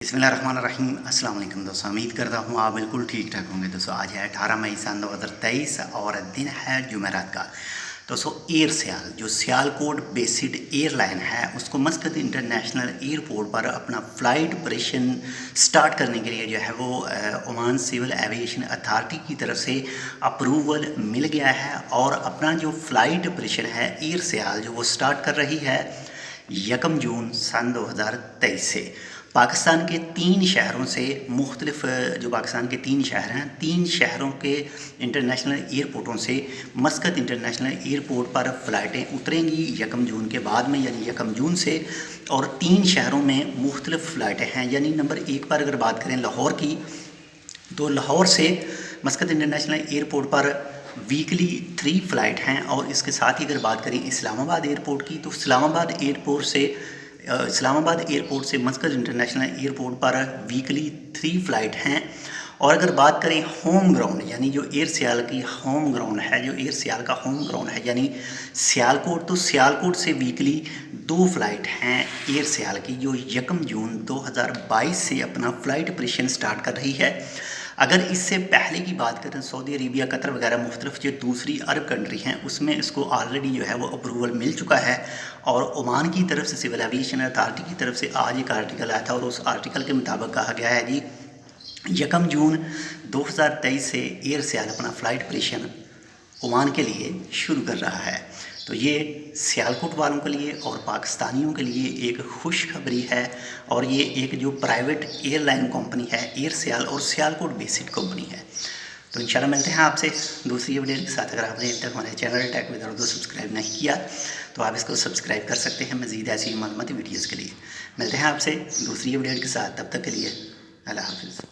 बिस्मिल्लाहिर्रहमानिर्रहीम। अस्सलाम वालेकुम दोस्तों, उम्मीद करता हूँ आप बिल्कुल ठीक ठाक होंगे। दोस्तों आज है 18 मई सन 2023 और दिन है जुमेरात का। दोस्तों एयर सियाल जो सियालकोट बेस्ड एयरलाइन है उसको मस्कत इंटरनेशनल एयरपोर्ट पर अपना फ़्लाइट ऑपरेशन स्टार्ट करने के लिए जो है वो ओमान सिविल एविएशन अथॉरिटी की तरफ से अप्रूवल मिल गया है और अपना जो फ़्लाइट ऑपरेशन है एयर सियाल जो वो स्टार्ट कर रही है 1 जून सन 2023 से। पाकिस्तान के 3 शहरों से मुख्तलिफ जो पाकिस्तान के 3 शहर हैं, 3 शहरों के इंटरनेशनल एयरपोर्टों से मस्कत इंटरनेशनल एयरपोर्ट पर फ़्लाइटें उतरेंगी 1 जून के बाद में, यानी 1 जून से। और 3 शहरों में मुख्तलिफ फ़्लाइटें हैं, यानी नंबर 1 पर अगर बात करें लाहौर की, तो लाहौर से मस्कत इंटरनेशनल एयरपोर्ट पर वीकली 3 फ़्लाइट हैं। और इसके साथ ही अगर बात करें इस्लामाबाद एयरपोर्ट की, तो इस्लामाबाद एयरपोर्ट से मस्कत इंटरनेशनल एयरपोर्ट पर वीकली 3 फ़्लाइट हैं। और अगर बात करें होम ग्राउंड, यानी जो एयर सियाल की होम ग्राउंड है, जो एयर सियाल का होम ग्राउंड है यानी सियालकोट, तो सियालकोट से वीकली 2 फ़्लाइट हैं एयर सियाल की, जो 1 जून 2022 से अपना फ़्लाइट ऑपरेशन स्टार्ट कर रही है। अगर इससे पहले की बात करें सऊदी अरेबिया, कतर वगैरह मुख्तलिफ जो दूसरी अरब कंट्री हैं उसमें इसको ऑलरेडी जो है वो अप्रूवल मिल चुका है। और ओमान की तरफ से सिविल एविएशन अथॉरिटी की तरफ से आज एक आर्टिकल आया था और उस आर्टिकल के मुताबिक कहा गया है जी 1 जून 2023 से एयर सियाल अपना फ़्लाइट ऑपरेशन ओमान के लिए शुरू कर रहा है। तो ये सियालकोट वालों के लिए और पाकिस्तानियों के लिए एक खुशखबरी है। और ये एक जो प्राइवेट एयरलाइन कंपनी है एयर सियाल और सियालकोट बेस्ड कंपनी है। तो इंशाल्लाह मिलते हैं आपसे दूसरी अपडेट के साथ। अगर आपने अब तक हमारे channel tech with Urdu subscribe नहीं किया तो आप इसको सब्सक्राइब कर सकते हैं मज़ीद ऐसी मालूमाती वीडियोज़ के लिए। मिलते हैं आपसे दूसरी अपडेट के साथ, तब तक के लिए अल्लाह हाफ़िज़।